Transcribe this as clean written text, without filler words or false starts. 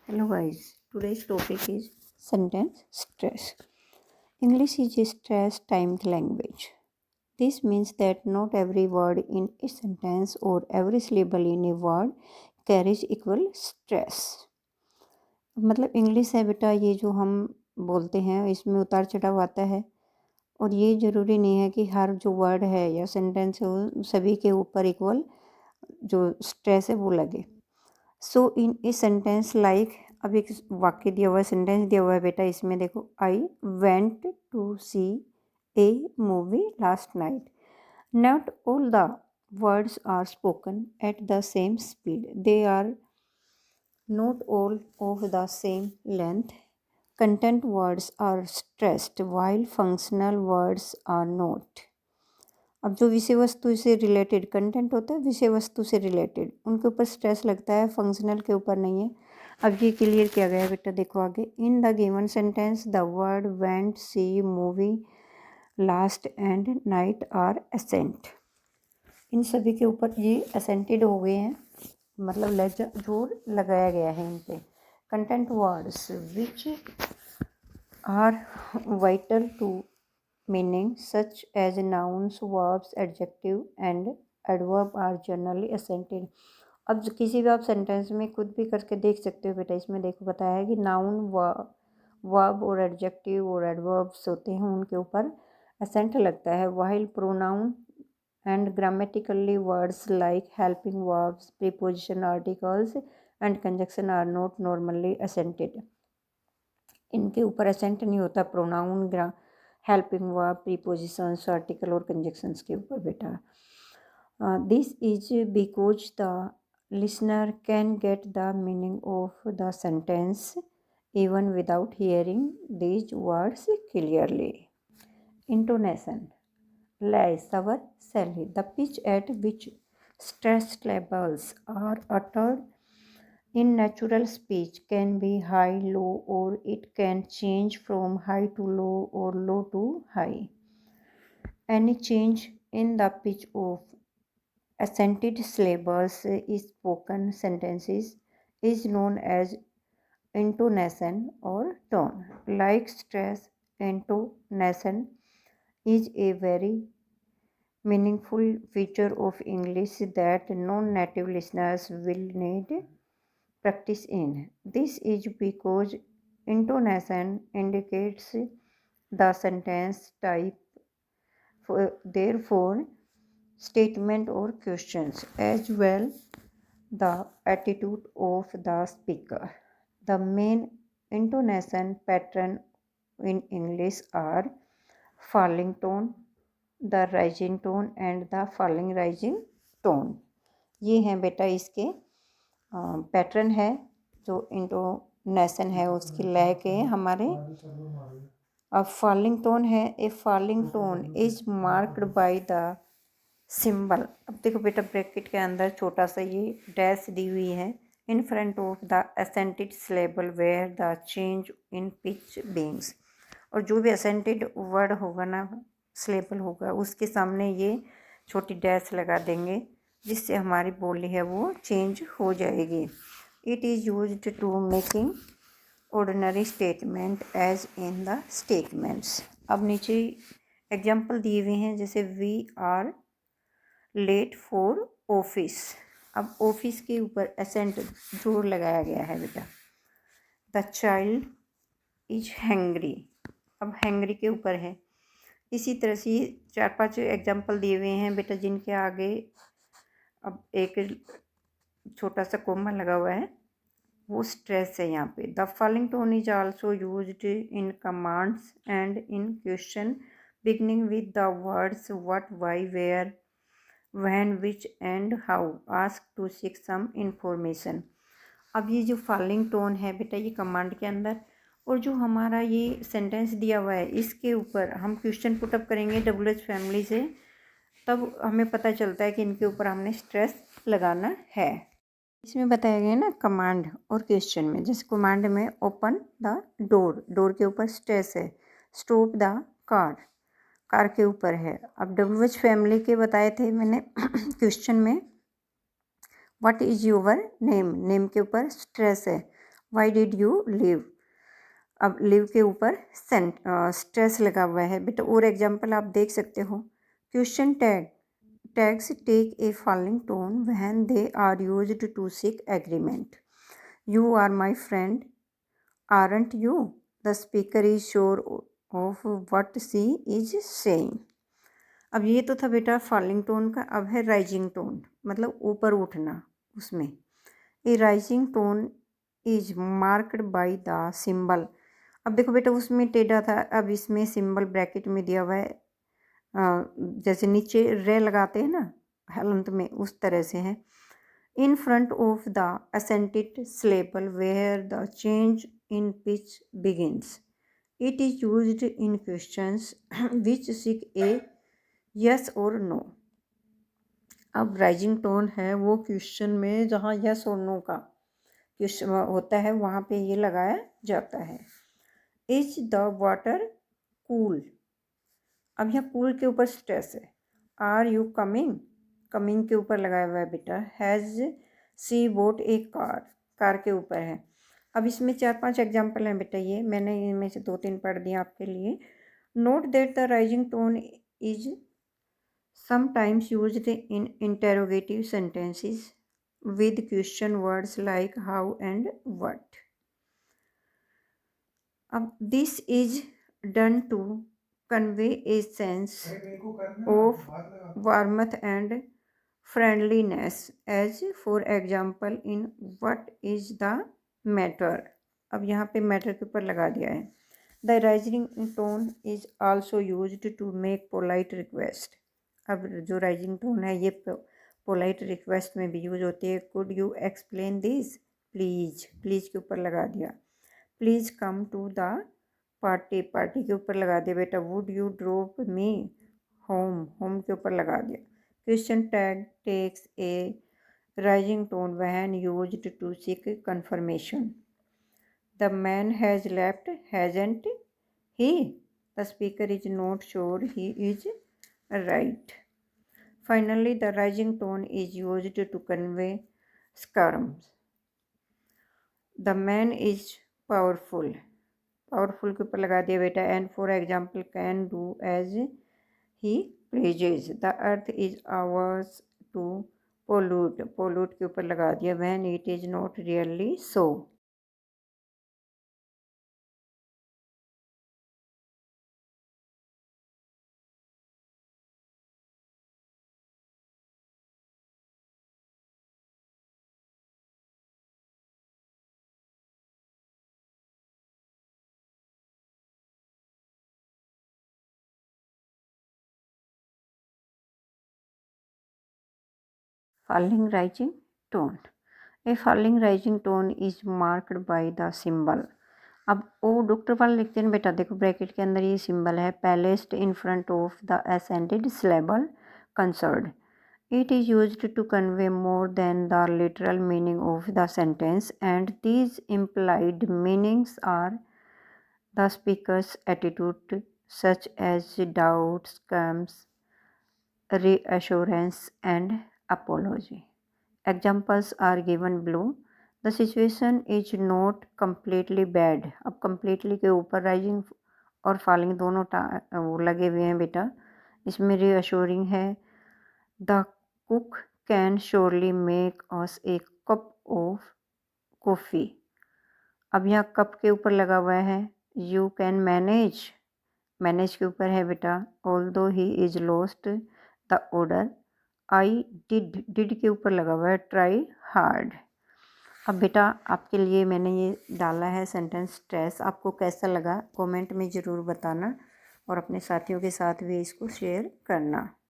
Hello guys, today's topic is sentence stress. English is a stress timed language. This means that not every word in a sentence or every syllable in a word carries equal stress. मतलब English है बेटा, ये जो हम बोलते हैं इसमें उतार चढ़ाव आता है और ये ज़रूरी नहीं है कि हर जो वर्ड है या सेंटेंस है वो सभी के ऊपर इक्वल जो स्ट्रेस है वो लगे. सो इन ए सेंटेंस लाइक, अब एक वाक्य दिया हुआ है, सेंटेंस दिया हुआ है बेटा, इसमें देखो, I went to see a movie last night. Not all the words are spoken at the same speed. They are not all of the same length. Content words are stressed while functional words are not. अब जो विषय वस्तु से related content होता है, विषय वस्तु से रिलेटेड, उनके ऊपर स्ट्रेस लगता है, फंक्शनल के ऊपर नहीं है. अब ये क्लियर किया गया है बेटा, देखो आगे. In the given sentence the word went see movie last and night are accent. इन सभी के ऊपर ये एसेंटेड हो गए हैं, मतलब लज्जा जोर लगाया गया है इन पे. Content words which are vital to meaning such as nouns, verbs, adjective and adverb are generally accented. अब किसी भी आप सेंटेंस में खुद भी करके देख सकते हो बेटा. इसमें देखो बताया है कि नाउन, वर्ब और एडजेक्टिव और एडवर्ब्स होते हैं, उनके ऊपर एसेंट लगता है. While pronoun and grammatically words like helping verbs, preposition, articles and conjunction are not normally accented. इनके ऊपर एसेंट नहीं होता pronoun, helping verb, prepositions, article और कंजक्शंस के ऊपर बेटा. This is because the listener can get the meaning of the sentence even without hearing these words clearly. Intonation. Lay, savar, sally. The pitch at which stressed syllables are uttered in natural speech can be high, low, or it can change from high to low or low to high. Any change in the pitch of accented syllables in spoken sentences is known as intonation or tone. Like stress, intonation is a very meaningful feature of English that non-native listeners will need practice in. This is because intonation indicates the sentence type, therefore statement or questions, as well the attitude of the speaker. The main intonation pattern in English are falling tone, the rising tone and the falling rising tone. ये हैं बेटा इसके pattern है जो intonation है उसकी लय के हमारे. अब फॉलिंग टोन है. ए falling tone is marked by the symbol. अब देखो बेटा, ब्रैकेट के अंदर छोटा सा ये डैश दी हुई है in front of the accented syllable where the change in pitch begins. और जो भी एसेंटेड वर्ड होगा ना, सिलेबल होगा, उसके सामने ये छोटी डैश लगा देंगे जिससे हमारी बोली है वो चेंज हो जाएगी. It is used to making ordinary statement as in the statements. अब नीचे एग्जाम्पल दिए हुए हैं, जैसे we are late for office. अब ऑफिस के ऊपर एसेंट जोर लगाया गया है बेटा. The child is hungry. अब हैंग्री के ऊपर है. इसी तरह से 4-5 एग्जाम्पल दिए हुए हैं बेटा, जिनके आगे अब एक छोटा सा कोमा लगा हुआ है, वो स्ट्रेस है यहाँ पे. The following tone is also used in commands and in question beginning with the words what, why, where, when, which and how. Ask to seek some information. अब ये जो फॉलोइंग टोन है बेटा, ये कमांड के अंदर, और जो हमारा ये सेंटेंस दिया हुआ है इसके ऊपर हम क्वेश्चन पुटअप करेंगे WH फैमिली से, तब हमें पता चलता है कि इनके ऊपर हमने स्ट्रेस लगाना है. इसमें बताया गया ना कमांड और क्वेश्चन में. जैसे कमांड में ओपन द डोर, डोर के ऊपर स्ट्रेस है. स्टॉप द कार, कार के ऊपर है. अब WH फैमिली के बताए थे मैंने क्वेश्चन में. What is your name, name के ऊपर स्ट्रेस है. Why did you leave. अब लिव के ऊपर स्ट्रेस लगा हुआ है बेटा। और एग्जाम्पल आप देख सकते हो, question tags take a following tone when they are used to seek agreement. You are my friend, aren't you. The speaker is sure of what she is saying. अब ये तो था बेटा फॉलिंग टोन का। अब है राइजिंग टोन, मतलब ऊपर उठना। उसमें a rising tone is marked by the symbol. अब देखो बेटा उसमें टेढ़ा था, अब इसमें सिंबल ब्रैकेट में दिया हुआ है, जैसे नीचे रे लगाते हैं ना हलंत में, उस तरह से है। In front of the assented syllable where the change in pitch begins. It is used in questions which seek a yes or no. अब राइजिंग टोन है वो क्वेश्चन में जहाँ यस और नो का क्वेश्चन होता है वहाँ पे ये लगाया जाता है। Is the water cool. अब यहाँ कूल के ऊपर स्ट्रेस है। आर यू कमिंग, कमिंग के ऊपर लगाया हुआ है बेटा। Has she bought a car, car के ऊपर है। अब इसमें 4-5 एग्जाम्पल हैं बेटा, ये मैंने इनमें से 2-3 पढ़ दिए आपके लिए। Note that the rising tone is sometimes used in interrogative sentences with question words like how and what. This is done to convey a sense of warmth and friendliness, as for example in what is the matter. अब यहाँ पे matter के ऊपर लगा दिया है। The rising tone is also used to make polite request. अब जो राइजिंग टोन है ये पोलाइट रिक्वेस्ट में भी यूज होती है। Could you explain this please, please के ऊपर लगा दिया। Please come to the party, party के ऊपर लगा दिया बेटा। Would you drop me home, home के ऊपर लगा दिया। Question tag takes a rising tone when used to seek confirmation. The man has left, hasn't he. The speaker is not sure he is right. Finally, the rising tone is used to convey scrums. The man is powerful, powerful के ऊपर लगा दिया बेटा। And for example, can do as he pleases. The earth is ours to pollute, pollute के ऊपर लगा दिया when it is not really so. Falling rising tone. A falling rising tone is marked by the symbol. अब ओ doctor वाला लिखते हैं बेटा, देखो ब्रैकेट के अंदर ये सिंबल है, placed in front of the accented syllable concerned. It is used to convey more than the literal meaning of the sentence and these implied meanings are the speaker's attitude such as doubt, scams, reassurance and apology. Examples are given below. The situation is not completely bad. अब completely के ऊपर rising और falling दोनों वो लगे हुए हैं बेटा। इसमें reassuring है। The cook can surely make us a cup of coffee. अब यहाँ कप के ऊपर लगा हुआ है। You can manage, मैनेज के ऊपर है बेटा। Although he is lost the order. I did के ऊपर लगा हुआ है ट्राई हार्ड। अब बेटा आपके लिए मैंने ये डाला है सेंटेंस स्ट्रेस। आपको कैसा लगा कमेंट में ज़रूर बताना और अपने साथियों के साथ भी इसको शेयर करना।